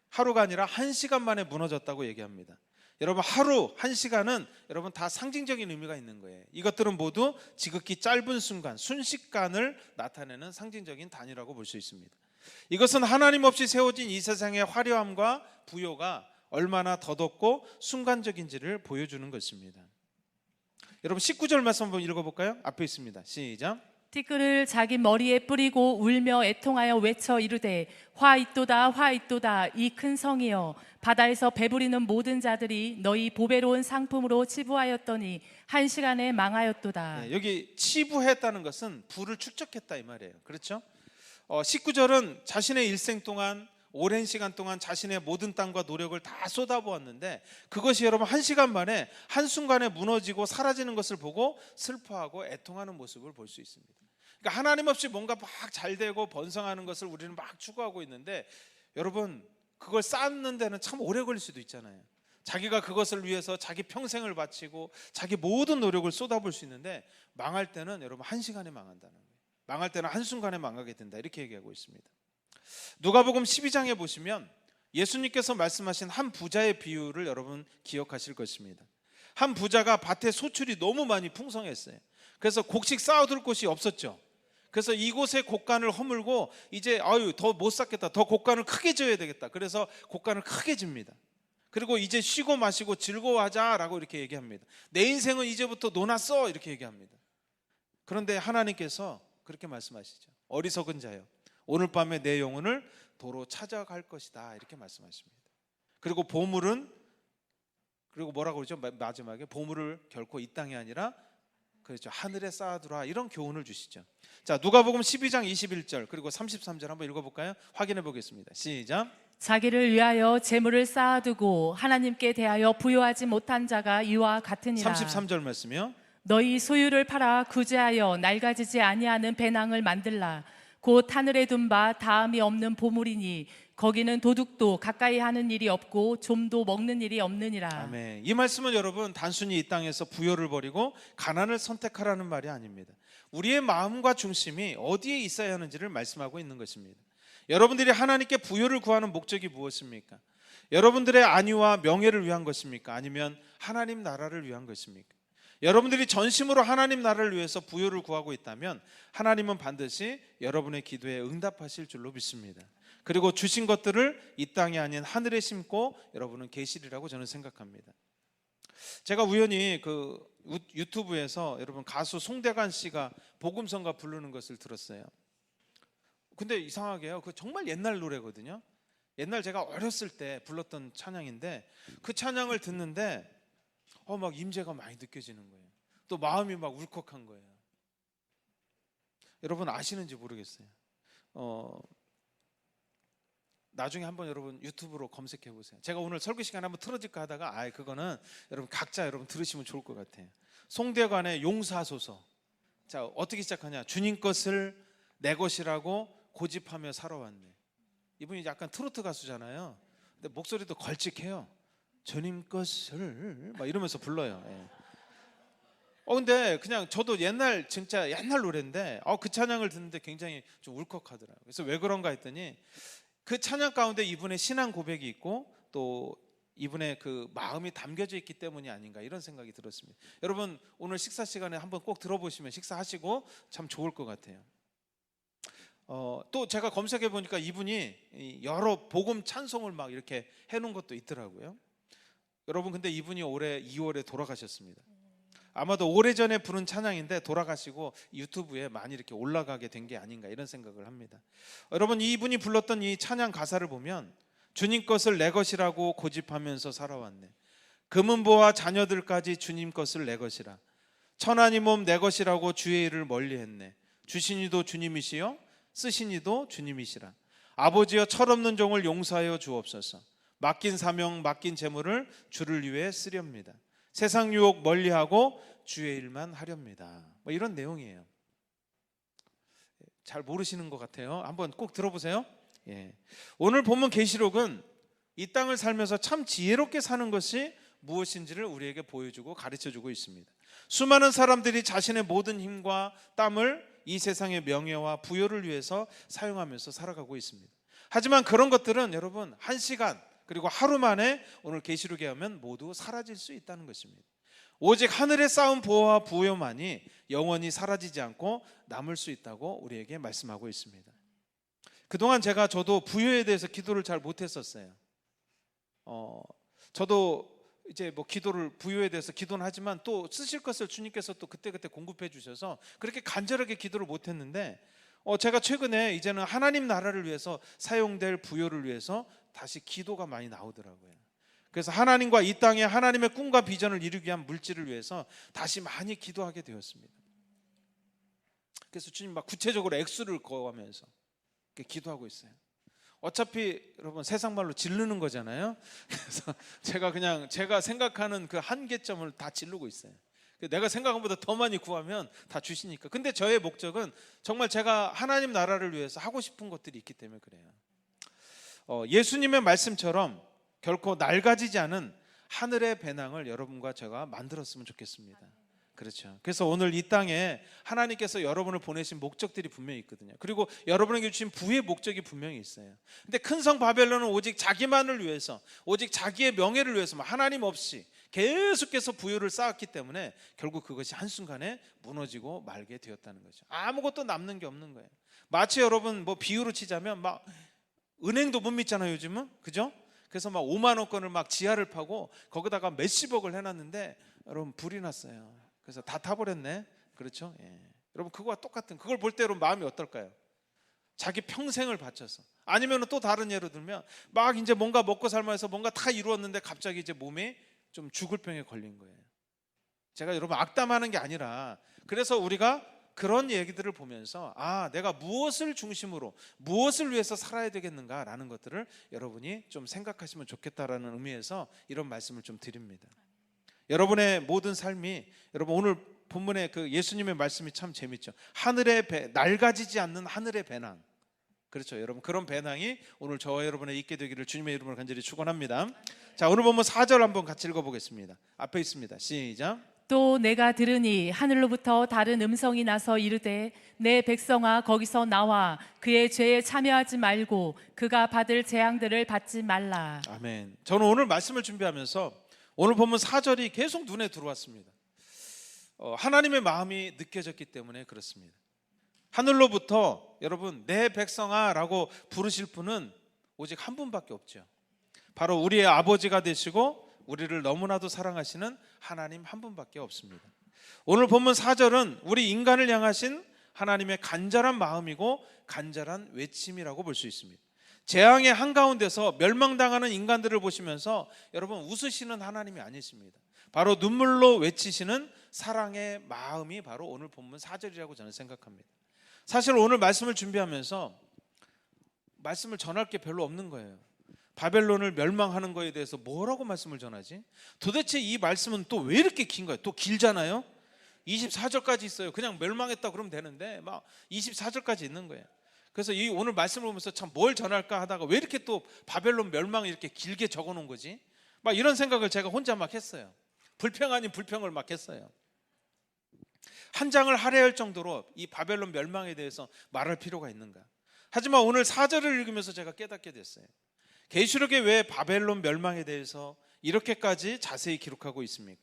하루가 아니라 한 시간 만에 무너졌다고 얘기합니다. 여러분, 하루, 한 시간은 여러분 다 상징적인 의미가 있는 거예요. 이것들은 모두 지극히 짧은 순간, 순식간을 나타내는 상징적인 단위라고 볼 수 있습니다. 이것은 하나님 없이 세워진 이 세상의 화려함과 부요가 얼마나 더덥고 순간적인지를 보여주는 것입니다. 여러분, 19절 말씀 한번 읽어볼까요? 앞에 있습니다. 시작. 티끌을 자기 머리에 뿌리고 울며 애통하여 외쳐 이르되 화 있도다 화 있도다 이 큰 성이여 바다에서 배부리는 모든 자들이 너희 보배로운 상품으로 치부하였더니 한 시간에 망하였도다. 네, 여기 치부했다는 것은 부를 축적했다 이 말이에요. 그렇죠? 19절은 자신의 일생 동안 오랜 시간 동안 자신의 모든 땀과 노력을 다 쏟아부었는데 그것이 여러분 한 시간 만에 한순간에 무너지고 사라지는 것을 보고 슬퍼하고 애통하는 모습을 볼 수 있습니다. 그러니까 하나님 없이 뭔가 막 잘 되고 번성하는 것을 우리는 막 추구하고 있는데 여러분, 그걸 쌓는 데는 참 오래 걸릴 수도 있잖아요. 자기가 그것을 위해서 자기 평생을 바치고 자기 모든 노력을 쏟아부을 수 있는데 망할 때는 여러분 한 시간에 망한다는 거예요. 망할 때는 한순간에 망하게 된다, 이렇게 얘기하고 있습니다. 누가복음 12장에 보시면 예수님께서 말씀하신 한 부자의 비유를 여러분 기억하실 것입니다. 한 부자가 밭에 소출이 너무 많이 풍성했어요. 그래서 곡식 쌓아둘 곳이 없었죠. 그래서 이곳에 곡간을 허물고 이제 더 못 쌓겠다, 더 곡간을 크게 지어야 되겠다. 그래서 곡간을 크게 집니다. 그리고 이제 쉬고 마시고 즐거워하자라고 이렇게 얘기합니다. 내 인생은 이제부터 놀았어, 이렇게 얘기합니다. 그런데 하나님께서 그렇게 말씀하시죠. 어리석은 자여, 오늘 밤에 내 영혼을 도로 찾아갈 것이다, 이렇게 말씀하십니다. 그리고 뭐라고 그러죠? 마지막에 보물을 결코 이 땅이 아니라 그렇죠, 하늘에 쌓아두라, 이런 교훈을 주시죠. 자, 누가복음 12장 21절 그리고 33절 한번 읽어볼까요? 확인해 보겠습니다. 시작. 자기를 위하여 재물을 쌓아두고 하나님께 대하여 부요하지 못한 자가 이와 같으니라. 33절 말씀이요. 너희 소유를 팔아 구제하여 낡아지지 아니하는 배낭을 만들라. 곧 하늘에 둔 바 다음이 없는 보물이니 거기는 도둑도 가까이 하는 일이 없고 좀도 먹는 일이 없느니라. 아멘. 이 말씀은 여러분 단순히 이 땅에서 부요를 버리고 가난을 선택하라는 말이 아닙니다. 우리의 마음과 중심이 어디에 있어야 하는지를 말씀하고 있는 것입니다. 여러분들이 하나님께 부요를 구하는 목적이 무엇입니까? 여러분들의 안위와 명예를 위한 것입니까? 아니면 하나님 나라를 위한 것입니까? 여러분들이 전심으로 하나님 나라를 위해서 부요를 구하고 있다면 하나님은 반드시 여러분의 기도에 응답하실 줄로 믿습니다. 그리고 주신 것들을 이 땅이 아닌 하늘에 심고 여러분은 계시리라고 저는 생각합니다. 제가 우연히 그 유튜브에서 여러분 가수 송대관 씨가 복음성가 부르는 것을 들었어요. 근데 이상하게요, 그 정말 옛날 노래거든요. 옛날 제가 어렸을 때 불렀던 찬양인데 그 찬양을 듣는데 막 임재가 많이 느껴지는 거예요. 또 마음이 막 울컥한 거예요. 여러분 아시는지 모르겠어요. 나중에 한번 여러분 유튜브로 검색해 보세요. 제가 오늘 설교 시간에 한번 틀어질까 하다가 그거는 여러분 각자 여러분 들으시면 좋을 것 같아요. 송대관의 용사소서, 자, 어떻게 시작하냐? 주님 것을 내 것이라고 고집하며 살아왔네. 이분이 약간 트로트 가수잖아요. 근데 목소리도 걸쭉해요. 주님 것을 막 이러면서 불러요. 예. 근데 그냥 저도 진짜 옛날 노래인데 그 찬양을 듣는데 굉장히 좀 울컥하더라고요. 그래서 왜 그런가 했더니 그 찬양 가운데 이분의 신앙 고백이 있고 또 이분의 그 마음이 담겨져 있기 때문이 아닌가 이런 생각이 들었습니다. 여러분 오늘 식사 시간에 한번 꼭 들어보시면 식사하시고 참 좋을 것 같아요. 또 제가 검색해 보니까 이분이 여러 복음 찬송을 막 이렇게 해놓은 것도 있더라고요. 여러분 근데 이분이 올해 2월에 돌아가셨습니다. 아마도 오래전에 부른 찬양인데 돌아가시고 유튜브에 많이 이렇게 올라가게 된 게 아닌가 이런 생각을 합니다. 여러분 이분이 불렀던 이 찬양 가사를 보면 주님 것을 내 것이라고 고집하면서 살아왔네. 금은보와 자녀들까지 주님 것을 내 것이라. 천하니 몸 내 것이라고 주의 일을 멀리했네. 주시니도 주님이시여 쓰시니도 주님이시라. 아버지여 철없는 종을 용서하여 주옵소서. 맡긴 사명 맡긴 재물을 주를 위해 쓰렵니다. 세상 유혹 멀리하고 주의 일만 하렵니다. 뭐 이런 내용이에요. 잘 모르시는 것 같아요. 한번 꼭 들어보세요. 예. 오늘 본문 계시록은 이 땅을 살면서 참 지혜롭게 사는 것이 무엇인지를 우리에게 보여주고 가르쳐주고 있습니다. 수많은 사람들이 자신의 모든 힘과 땀을 이 세상의 명예와 부요를 위해서 사용하면서 살아가고 있습니다. 하지만 그런 것들은 여러분 한 시간 그리고 하루 만에 오늘 계시록에 하면 모두 사라질 수 있다는 것입니다. 오직 하늘에 쌓은 보호와 부요만이 영원히 사라지지 않고 남을 수 있다고 우리에게 말씀하고 있습니다. 그동안 저도 부요에 대해서 기도를 잘 못했었어요. 저도 이제 뭐 부요에 대해서 기도는 하지만 또 쓰실 것을 주님께서 또 그때그때 공급해 주셔서 그렇게 간절하게 기도를 못했는데 제가 최근에 이제는 하나님 나라를 위해서 사용될 부요를 위해서 다시 기도가 많이 나오더라고요. 그래서 하나님과 이 땅에 하나님의 꿈과 비전을 이루기 위한 물질을 위해서 다시 많이 기도하게 되었습니다. 그래서 주님 막 구체적으로 액수를 거하면서 기도하고 있어요. 어차피 여러분 세상 말로 지르는 거잖아요. 그래서 제가 생각하는 그 한계점을 다 지르고 있어요. 내가 생각한 것보다 더 많이 구하면 다 주시니까. 근데 저의 목적은 정말 제가 하나님 나라를 위해서 하고 싶은 것들이 있기 때문에 그래요. 예수님의 말씀처럼 결코 낡아지지 않은 하늘의 배낭을 여러분과 제가 만들었으면 좋겠습니다. 그렇죠. 그래서 오늘 이 땅에 하나님께서 여러분을 보내신 목적들이 분명히 있거든요. 그리고 여러분에게 주신 부의 목적이 분명히 있어요. 근데 큰 성 바벨론은 오직 자기만을 위해서, 오직 자기의 명예를 위해서 하나님 없이 계속해서 부유를 쌓았기 때문에 결국 그것이 한순간에 무너지고 말게 되었다는 거죠. 아무것도 남는 게 없는 거예요. 마치 여러분 뭐 비유로 치자면 막 은행도 못 믿잖아요, 요즘은. 그죠? 그래서 막 5만 원권을 막 지하를 파고 거기다가 몇십억을 해놨는데 여러분 불이 났어요. 그래서 다 타버렸네. 그렇죠? 예. 여러분 그거와 똑같은, 그걸 볼 때 여러분 마음이 어떨까요? 자기 평생을 바쳐서, 아니면 또 다른 예로 들면 막 이제 뭔가 먹고 살면서 뭔가 다 이루었는데 갑자기 이제 몸이 좀 죽을 병에 걸린 거예요. 제가 여러분 악담하는 게 아니라, 그래서 우리가 그런 얘기들을 보면서 내가 무엇을 중심으로 무엇을 위해서 살아야 되겠는가라는 것들을 여러분이 좀 생각하시면 좋겠다라는 의미에서 이런 말씀을 좀 드립니다. 여러분의 모든 삶이, 여러분 오늘 본문의 그 예수님의 말씀이 참 재밌죠. 낡아지지 않는 하늘의 배낭. 그렇죠, 여러분. 그런 배낭이 오늘 저와 여러분의 있게 되기를 주님의 이름으로 간절히 축원합니다. 자, 오늘 본문 4절 한번 같이 읽어보겠습니다. 앞에 있습니다. 시작. 또 내가 들으니 하늘로부터 다른 음성이 나서 이르되 내 백성아 거기서 나와 그의 죄에 참여하지 말고 그가 받을 재앙들을 받지 말라. 아멘. 저는 오늘 말씀을 준비하면서 오늘 본문 4절이 계속 눈에 들어왔습니다. 하나님의 마음이 느껴졌기 때문에 그렇습니다. 하늘로부터 여러분 내 백성아 라고 부르실 분은 오직 한 분밖에 없죠. 바로 우리의 아버지가 되시고 우리를 너무나도 사랑하시는 하나님 한 분밖에 없습니다. 오늘 본문 4절은 우리 인간을 향하신 하나님의 간절한 마음이고 간절한 외침이라고 볼 수 있습니다. 재앙의 한가운데서 멸망당하는 인간들을 보시면서 여러분 웃으시는 하나님이 아니십니다. 바로 눈물로 외치시는 사랑의 마음이 바로 오늘 본문 4절이라고 저는 생각합니다. 사실 오늘 말씀을 준비하면서 말씀을 전할 게 별로 없는 거예요. 바벨론을 멸망하는 거에 대해서 뭐라고 말씀을 전하지? 도대체 이 말씀은 또 왜 이렇게 긴 거예요? 또 길잖아요. 24절까지 있어요. 그냥 멸망했다 그러면 되는데 막 24절까지 있는 거예요. 그래서 이 오늘 말씀을 보면서 참 뭘 전할까 하다가 왜 이렇게 또 바벨론 멸망을 이렇게 길게 적어 놓은 거지? 막 이런 생각을 제가 혼자 막 했어요. 불평 아닌 불평을 막 했어요. 한 장을 할애할 정도로 이 바벨론 멸망에 대해서 말할 필요가 있는가? 하지만 오늘 4절을 읽으면서 제가 깨닫게 됐어요. 계시록에 왜 바벨론 멸망에 대해서 이렇게까지 자세히 기록하고 있습니까?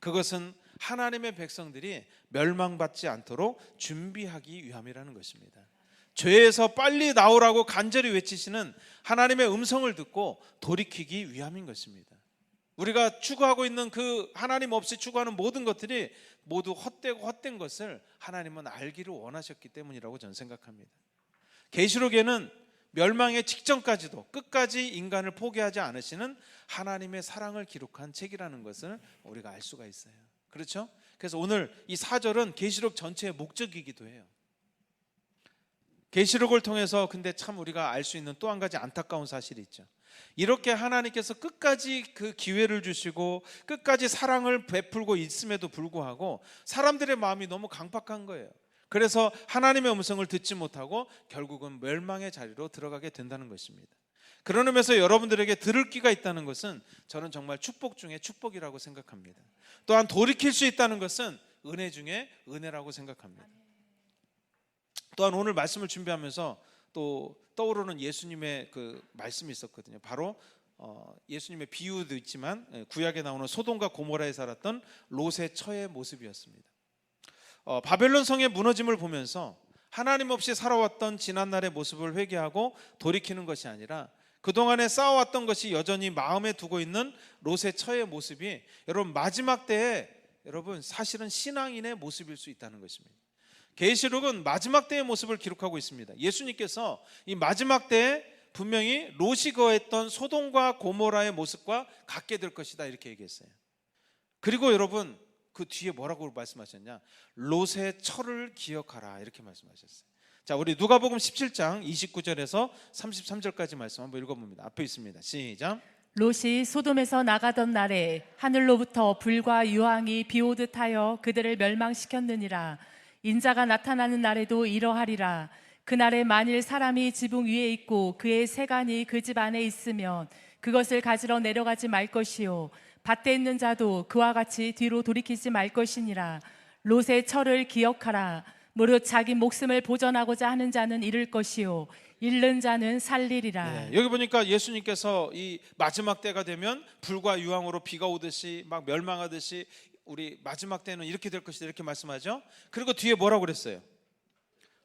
그것은 하나님의 백성들이 멸망받지 않도록 준비하기 위함이라는 것입니다. 죄에서 빨리 나오라고 간절히 외치시는 하나님의 음성을 듣고 돌이키기 위함인 것입니다. 우리가 추구하고 있는 그 하나님 없이 추구하는 모든 것들이 모두 헛되고 헛된 것을 하나님은 알기를 원하셨기 때문이라고 저는 생각합니다. 계시록에는 멸망의 직전까지도 끝까지 인간을 포기하지 않으시는 하나님의 사랑을 기록한 책이라는 것을 우리가 알 수가 있어요. 그렇죠? 그래서 오늘 이 4절은 계시록 전체의 목적이기도 해요. 계시록을 통해서 근데 참 우리가 알 수 있는 또 한 가지 안타까운 사실이 있죠. 이렇게 하나님께서 끝까지 그 기회를 주시고 끝까지 사랑을 베풀고 있음에도 불구하고 사람들의 마음이 너무 강팍한 거예요. 그래서 하나님의 음성을 듣지 못하고 결국은 멸망의 자리로 들어가게 된다는 것입니다. 그런 의미에서 여러분들에게 들을 기가 있다는 것은 저는 정말 축복 중에 축복이라고 생각합니다. 또한 돌이킬 수 있다는 것은 은혜 중에 은혜라고 생각합니다. 또한 오늘 말씀을 준비하면서 또 떠오르는 예수님의 그 말씀이 있었거든요. 바로 예수님의 비유도 있지만 구약에 나오는 소돔과 고모라에 살았던 롯의 처의 모습이었습니다. 바벨론 성의 무너짐을 보면서 하나님 없이 살아왔던 지난날의 모습을 회개하고 돌이키는 것이 아니라 그동안에 쌓아왔던 것이 여전히 마음에 두고 있는 롯의 처의 모습이 여러분 마지막 때에 여러분 사실은 신앙인의 모습일 수 있다는 것입니다. 계시록은 마지막 때의 모습을 기록하고 있습니다. 예수님께서 이 마지막 때에 분명히 롯이 거했던 소돔과 고모라의 모습과 같게 될 것이다 이렇게 얘기했어요. 그리고 여러분 그 뒤에 뭐라고 말씀하셨냐? 롯의 처를 기억하라 이렇게 말씀하셨어요. 자, 우리 누가복음 17장 29절에서 33절까지 말씀 한번 읽어봅니다. 앞에 있습니다. 시작. 롯이 소돔에서 나가던 날에 하늘로부터 불과 유황이 비오듯 하여 그들을 멸망시켰느니라. 인자가 나타나는 날에도 이러하리라. 그날에 만일 사람이 지붕 위에 있고 그의 세간이 그 집 안에 있으면 그것을 가지러 내려가지 말 것이요 밭에 있는 자도 그와 같이 뒤로 돌이키지 말 것이니라. 롯의 처를 기억하라. 무릇 자기 목숨을 보전하고자 하는 자는 잃을 것이요 잃는 자는 살리리라. 네, 여기 보니까 예수님께서 이 마지막 때가 되면 불과 유황으로 비가 오듯이 막 멸망하듯이 우리 마지막 때는 이렇게 될 것이다 이렇게 말씀하죠. 그리고 뒤에 뭐라고 그랬어요?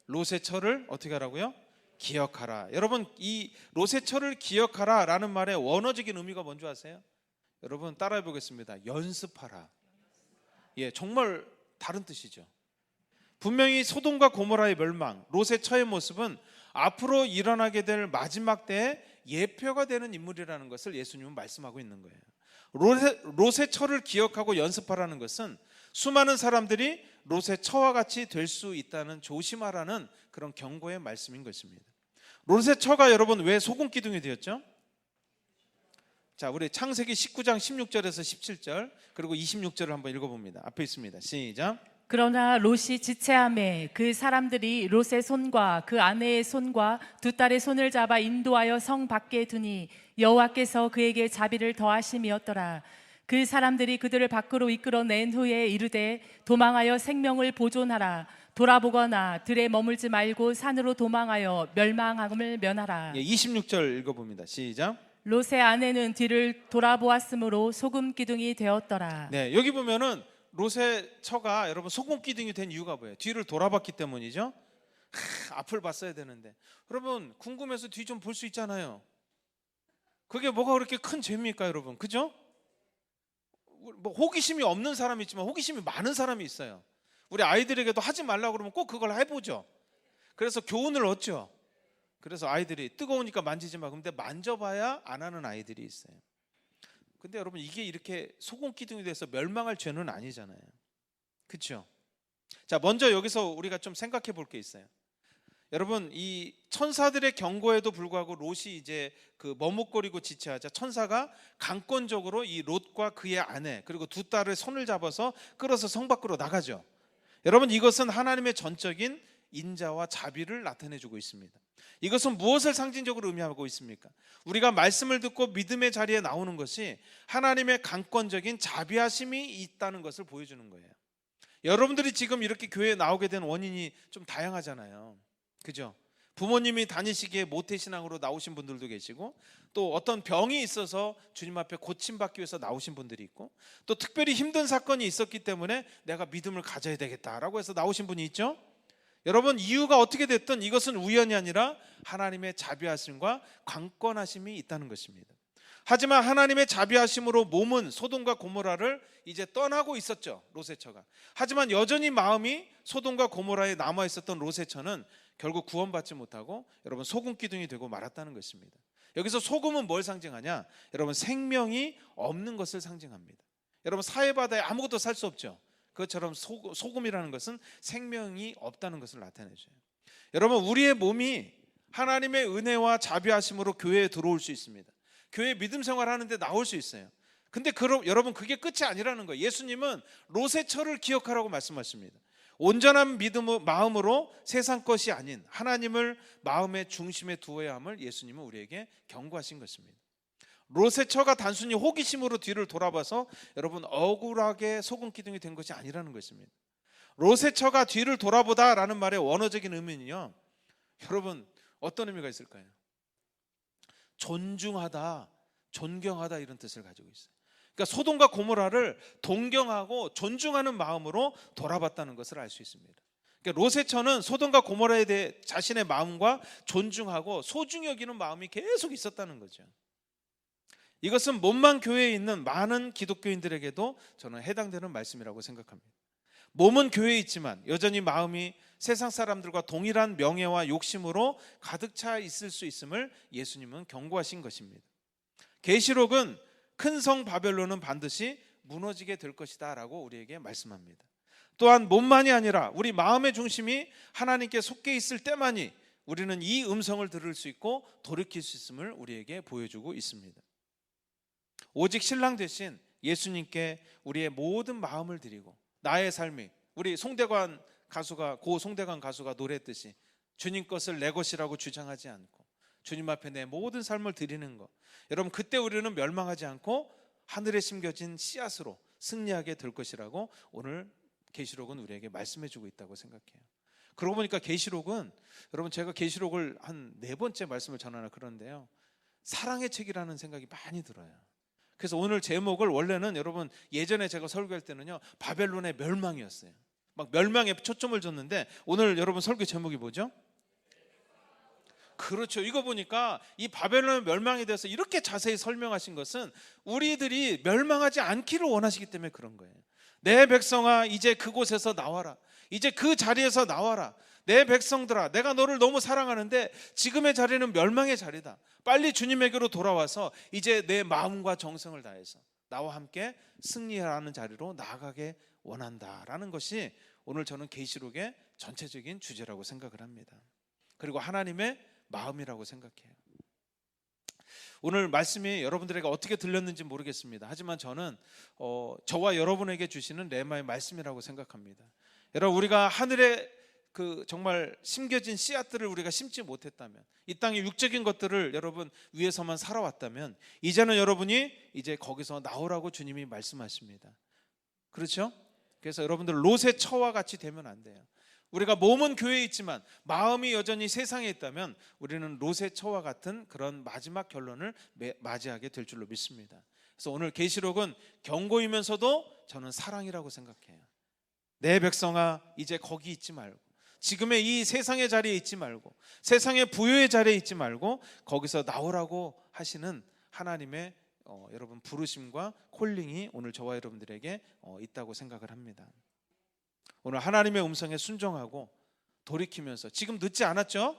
롯의 처를 어떻게 하라고요? 기억하라. 여러분 이 롯의 처를 기억하라 라는 말의 원어적인 의미가 뭔지 아세요? 여러분 따라해 보겠습니다. 연습하라. 예, 정말 다른 뜻이죠. 분명히 소돔과 고모라의 멸망, 롯의 처의 모습은 앞으로 일어나게 될 마지막 때의 예표가 되는 인물이라는 것을 예수님은 말씀하고 있는 거예요. 롯의 처를 기억하고 연습하라는 것은 수많은 사람들이 롯의 처와 같이 될 수 있다는 조심하라는 그런 경고의 말씀인 것입니다. 롯의 처가 여러분 왜 소금 기둥이 되었죠? 자, 우리 창세기 19장 16절에서 17절 그리고 26절을 한번 읽어봅니다. 앞에 있습니다. 시작. 그러나 롯이 지체함에 그 사람들이 롯의 손과 그 아내의 손과 두 딸의 손을 잡아 인도하여 성 밖에 두니 여호와께서 그에게 자비를 더하심이었더라. 그 사람들이 그들을 밖으로 이끌어낸 후에 이르되 도망하여 생명을 보존하라. 돌아보거나 들에 머물지 말고 산으로 도망하여 멸망함을 면하라. 26절 읽어봅니다. 시작. 롯의 아내는 뒤를 돌아보았으므로 소금 기둥이 되었더라. 네, 여기 보면은 롯의 처가 여러분 소금 기둥이 된 이유가 뭐예요? 뒤를 돌아봤기 때문이죠. 앞을 봤어야 되는데 여러분 궁금해서 뒤 좀 볼 수 있잖아요. 그게 뭐가 그렇게 큰 죄입니까 여러분? 그죠? 뭐 호기심이 없는 사람이 있지만 호기심이 많은 사람이 있어요. 우리 아이들에게도 하지 말라고 그러면 꼭 그걸 해보죠. 그래서 교훈을 얻죠. 그래서 아이들이 뜨거우니까 만지지 마. 근데 만져봐야 안 하는 아이들이 있어요. 근데 여러분 이게 이렇게 소금 기둥이 돼서 멸망할 죄는 아니잖아요. 그렇죠? 자, 먼저 여기서 우리가 좀 생각해 볼 게 있어요. 여러분 이 천사들의 경고에도 불구하고 롯이 이제 그 머뭇거리고 지체하자 천사가 강권적으로 이 롯과 그의 아내 그리고 두 딸을 손을 잡아서 끌어서 성 밖으로 나가죠. 여러분, 이것은 하나님의 전적인 인자와 자비를 나타내주고 있습니다. 이것은 무엇을 상징적으로 의미하고 있습니까? 우리가 말씀을 듣고 믿음의 자리에 나오는 것이 하나님의 강권적인 자비하심이 있다는 것을 보여주는 거예요. 여러분들이 지금 이렇게 교회에 나오게 된 원인이 좀 다양하잖아요. 그죠? 부모님이 다니시기에 모태신앙으로 나오신 분들도 계시고, 또 어떤 병이 있어서 주님 앞에 고침받기 위해서 나오신 분들이 있고, 또 특별히 힘든 사건이 있었기 때문에 내가 믿음을 가져야 되겠다라고 해서 나오신 분이 있죠. 여러분, 이유가 어떻게 됐든 이것은 우연이 아니라 하나님의 자비하심과 강권하심이 있다는 것입니다. 하지만 하나님의 자비하심으로 몸은 소돔과 고모라를 이제 떠나고 있었죠, 롯의 처가. 하지만 여전히 마음이 소돔과 고모라에 남아 있었던 롯의 처는 결국 구원받지 못하고 여러분 소금 기둥이 되고 말았다는 것입니다. 여기서 소금은 뭘 상징하냐? 여러분, 생명이 없는 것을 상징합니다. 여러분, 사해바다에 아무것도 살 수 없죠. 그것처럼 소금이라는 것은 생명이 없다는 것을 나타내줘요. 여러분, 우리의 몸이 하나님의 은혜와 자비하심으로 교회에 들어올 수 있습니다. 교회 믿음 생활하는데 나올 수 있어요. 근데 여러분, 그게 끝이 아니라는 거예요. 예수님은 롯의 처를 기억하라고 말씀하십니다. 온전한 마음으로 세상 것이 아닌 하나님을 마음의 중심에 두어야 함을 예수님은 우리에게 경고하신 것입니다. 롯의 처가 단순히 호기심으로 뒤를 돌아봐서 여러분 억울하게 소금 기둥이 된 것이 아니라는 것입니다. 롯의 처가 뒤를 돌아보다라는 말의 원어적인 의미는요, 여러분 어떤 의미가 있을까요? 존중하다, 존경하다, 이런 뜻을 가지고 있어요. 그러니까 소돔과 고모라를 동경하고 존중하는 마음으로 돌아봤다는 것을 알 수 있습니다. 그러니까 롯의 처는 소돔과 고모라에 대해 자신의 마음과 존중하고 소중히 여기는 마음이 계속 있었다는 거죠. 이것은 몸만 교회에 있는 많은 기독교인들에게도 저는 해당되는 말씀이라고 생각합니다. 몸은 교회에 있지만 여전히 마음이 세상 사람들과 동일한 명예와 욕심으로 가득 차 있을 수 있음을 예수님은 경고하신 것입니다. 계시록은 큰 성 바벨론은 반드시 무너지게 될 것이다 라고 우리에게 말씀합니다. 또한 몸만이 아니라 우리 마음의 중심이 하나님께 속해 있을 때만이 우리는 이 음성을 들을 수 있고 돌이킬 수 있음을 우리에게 보여주고 있습니다. 오직 신랑 되신 예수님께 우리의 모든 마음을 드리고 나의 삶이, 우리 고 송대관 가수가 노래했듯이 주님 것을 내 것이라고 주장하지 않고 주님 앞에 내 모든 삶을 드리는 것, 여러분 그때 우리는 멸망하지 않고 하늘에 심겨진 씨앗으로 승리하게 될 것이라고 오늘 계시록은 우리에게 말씀해주고 있다고 생각해요. 그러고 보니까 계시록은, 여러분 제가 계시록을 한 4번째 말씀을 전하나 그런데요, 사랑의 책이라는 생각이 많이 들어요. 그래서 오늘 제목을 원래는 여러분 예전에 제가 설교할 때는요 바벨론의 멸망이었어요. 막 멸망에 초점을 줬는데 오늘 여러분 설교 제목이 뭐죠? 그렇죠. 이거 보니까 이 바벨론의 멸망에 대해서 이렇게 자세히 설명하신 것은 우리들이 멸망하지 않기를 원하시기 때문에 그런 거예요. 내 백성아 이제 그곳에서 나와라. 이제 그 자리에서 나와라. 내 백성들아, 내가 너를 너무 사랑하는데 지금의 자리는 멸망의 자리다. 빨리 주님에게로 돌아와서 이제 내 마음과 정성을 다해서 나와 함께 승리하는 자리로 나아가게 원한다라는 것이 오늘 저는 계시록의 전체적인 주제라고 생각을 합니다. 그리고 하나님의 마음이라고 생각해요. 오늘 말씀이 여러분들에게 어떻게 들렸는지 모르겠습니다. 하지만 저는 저와 여러분에게 주시는 레마의 말씀이라고 생각합니다. 여러분, 우리가 하늘에 정말 심겨진 씨앗들을 우리가 심지 못했다면, 이 땅의 육적인 것들을 여러분 위에서만 살아왔다면, 이제는 여러분이 이제 거기서 나오라고 주님이 말씀하십니다. 그렇죠? 그래서 여러분들 롯의 처와 같이 되면 안 돼요. 우리가 몸은 교회에 있지만 마음이 여전히 세상에 있다면 우리는 롯의 처와 같은 그런 마지막 결론을 맞이하게 될 줄로 믿습니다. 그래서 오늘 계시록은 경고이면서도 저는 사랑이라고 생각해요. 내 백성아 이제 거기 있지 말고, 지금의 이 세상의 자리에 있지 말고, 세상의 부요의 자리에 있지 말고 거기서 나오라고 하시는 하나님의 여러분 부르심과 콜링이 오늘 저와 여러분들에게 있다고 생각을 합니다. 오늘 하나님의 음성에 순종하고 돌이키면서, 지금 늦지 않았죠?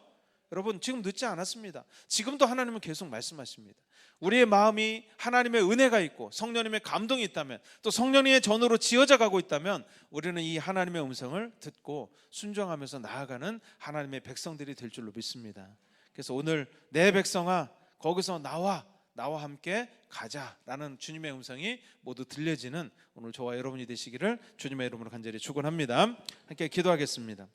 여러분 지금 늦지 않았습니다. 지금도 하나님은 계속 말씀하십니다. 우리의 마음이 하나님의 은혜가 있고 성령님의 감동이 있다면, 또 성령님의 전으로 지어져 가고 있다면 우리는 이 하나님의 음성을 듣고 순종하면서 나아가는 하나님의 백성들이 될 줄로 믿습니다. 그래서 오늘 내 백성아 거기서 나와, 나와 함께 가자라는 주님의 음성이 모두 들려지는 오늘 저와 여러분이 되시기를 주님의 이름으로 간절히 축원합니다. 함께 기도하겠습니다.